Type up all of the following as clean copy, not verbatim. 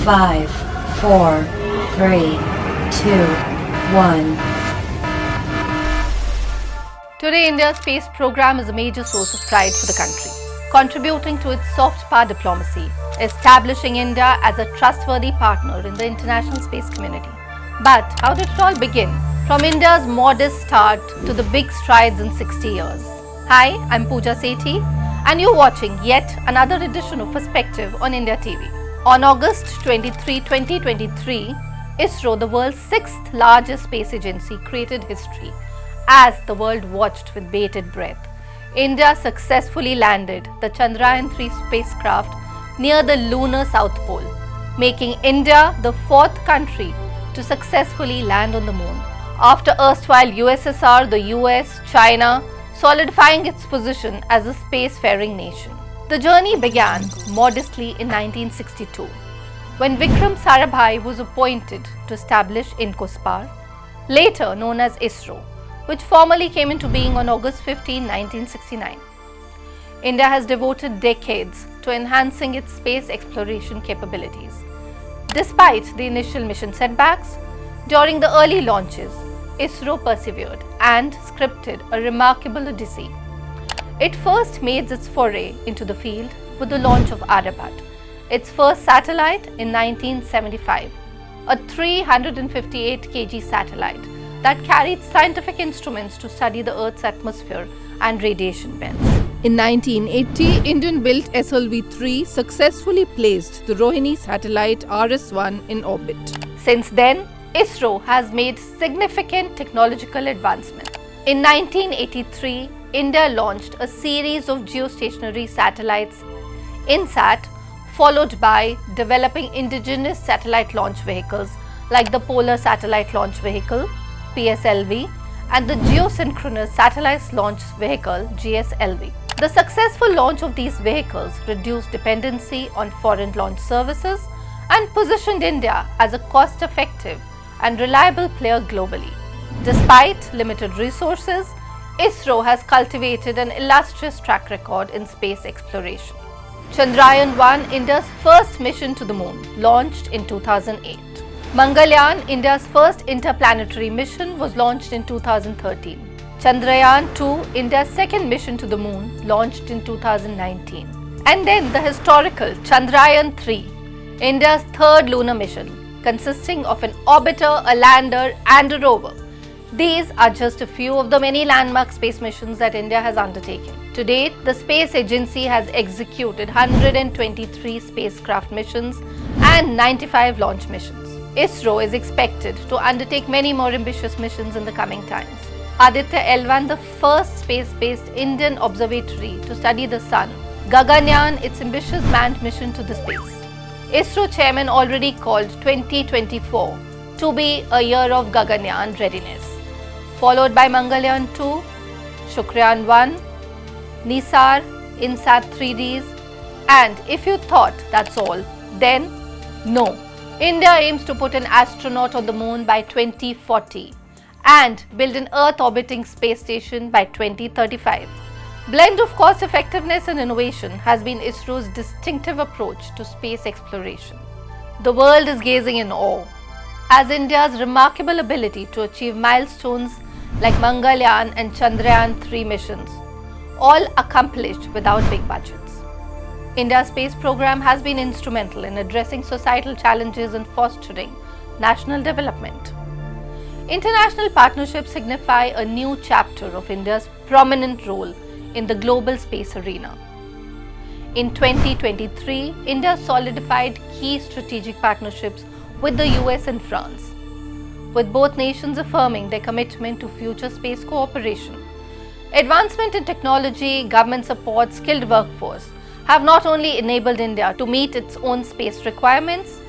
5, 4, 3, 2, 1. Today, India's space program is a major source of pride for the country, contributing to its soft power diplomacy, establishing India as a trustworthy partner in the international space community. But how did it all begin? From India's modest start to the big strides in 60 years. Hi, I'm Pooja Sethi, and you're watching yet another edition of Perspective on IndiaTV. On August 23, 2023, ISRO, the world's sixth largest space agency, created history as the world watched with bated breath. India successfully landed the Chandrayaan-3 spacecraft near the lunar South Pole, making India the fourth country to successfully land on the moon, after erstwhile USSR, the US, China, solidifying its position as a spacefaring nation. The journey began modestly in 1962, when Vikram Sarabhai was appointed to establish INCOSPAR, later known as ISRO, which formally came into being on August 15, 1969. India has devoted decades to enhancing its space exploration capabilities. Despite the initial mission setbacks, during the early launches, ISRO persevered and scripted a remarkable Odyssey. It first made its foray into the field with the launch of Aryabhata, its first satellite in 1975, a 358 kg satellite that carried scientific instruments to study the Earth's atmosphere and radiation belts. In 1980, Indian-built SLV-3 successfully placed the Rohini satellite RS-1 in orbit. Since then, ISRO has made significant technological advancement. In 1983, India launched a series of geostationary satellites, INSAT, followed by developing indigenous satellite launch vehicles like the Polar Satellite Launch Vehicle, PSLV, and the Geosynchronous Satellite Launch Vehicle, GSLV. The successful launch of these vehicles reduced dependency on foreign launch services and positioned India as a cost-effective and reliable player globally. Despite limited resources, ISRO has cultivated an illustrious track record in space exploration. Chandrayaan-1, India's first mission to the moon, launched in 2008. Mangalyaan, India's first interplanetary mission, was launched in 2013. Chandrayaan-2, India's second mission to the moon, launched in 2019. And then the historical Chandrayaan-3, India's third lunar mission, consisting of an orbiter, a lander and a rover. These are just a few of the many landmark space missions that India has undertaken. To date, the space agency has executed 123 spacecraft missions and 95 launch missions. ISRO is expected to undertake many more ambitious missions in the coming times. Aditya L1, the first space-based Indian observatory to study the sun. Gaganyaan, its ambitious manned mission to the space. ISRO chairman already called 2024 to be a year of Gaganyaan readiness, followed by Mangalyaan 2, Shukrayaan 1, Nisar, INSAT 3Ds, and if you thought that's all, then no. India aims to put an astronaut on the moon by 2040 and build an Earth-orbiting space station by 2035. Blend of cost effectiveness and innovation has been ISRO's distinctive approach to space exploration. The world is gazing in awe as India's remarkable ability to achieve milestones like Mangalyaan and Chandrayaan-3 missions, all accomplished without big budgets. India's space program has been instrumental in addressing societal challenges and fostering national development. International partnerships signify a new chapter of India's prominent role in the global space arena. In 2023, India solidified key strategic partnerships with the US and France, with both nations affirming their commitment to future space cooperation. Advancement in technology, government support, skilled workforce have not only enabled India to meet its own space requirements,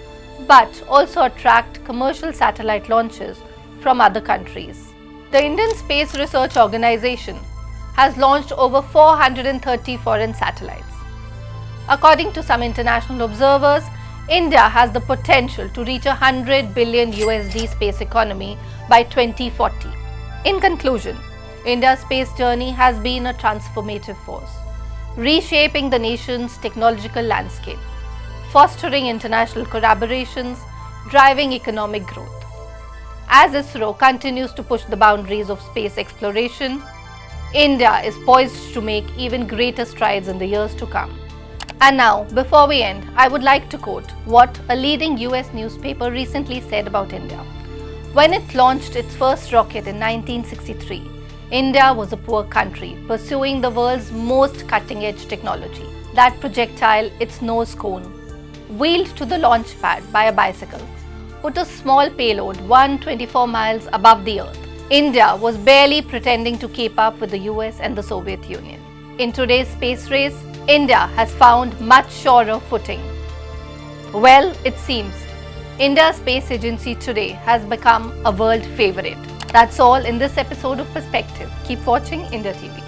but also attract commercial satellite launches from other countries. The Indian Space Research Organization has launched over 430 foreign satellites. According to some international observers, India has the potential to reach $100 billion USD space economy by 2040. In conclusion, India's space journey has been a transformative force, reshaping the nation's technological landscape, fostering international collaborations, driving economic growth. As ISRO continues to push the boundaries of space exploration, India is poised to make even greater strides in the years to come. And now, before we end, I would like to quote what a leading US newspaper recently said about India. When it launched its first rocket in 1963, India was a poor country pursuing the world's most cutting-edge technology. That projectile, its nose cone, wheeled to the launch pad by a bicycle, put a small payload 124 miles above the Earth. India was barely pretending to keep up with the US and the Soviet Union. In today's space race, India has found much surer footing. Well, it seems India's space agency today has become a world favorite. That's all in this episode of Perspective. Keep watching India TV.